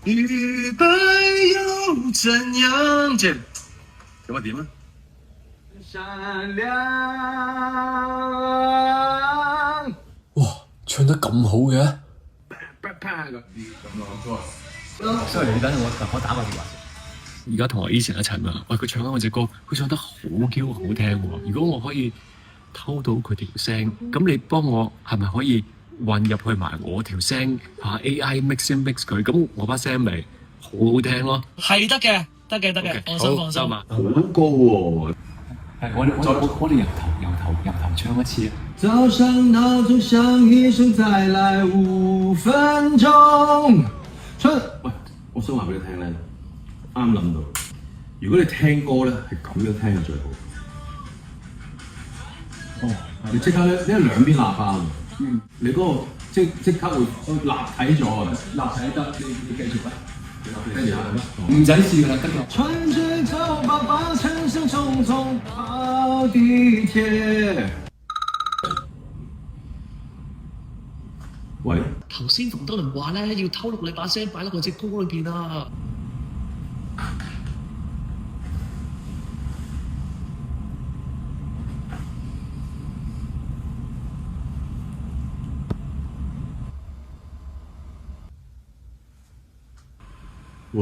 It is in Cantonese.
預備又怎樣？即係咁啊點啊？善良。哇，唱得咁好嘅！sorry，你等我打個電話先。而家同我 Eason 一齊嘛？喂，佢唱緊我隻歌，佢唱得好 Q 好聽喎。如果我可以偷到佢條聲，咁你幫我係咪可以混入去埋我條聲AI mix 一 mix 佢，咁我把聲咪好好聽咯？係得嘅，得嘅，得嘅，放心放心。好高喎！係我哋由頭唱一次啊！早上鬧鐘響一聲，再來5分鐘。喂，我想話俾你聽咧，啱諗到。如果你聽歌咧係咁樣聽係最好。哦，你即刻咧，因為兩邊喇叭，你嗰個即刻會立體咗啊！立體得，你繼續啦。跟住唔使試㗎啦，得啦。穿着舊爸爸車廂匆匆跑地鐵。喂，頭先馮德倫話咧要偷錄你把聲擺落佢隻歌裏邊啊！我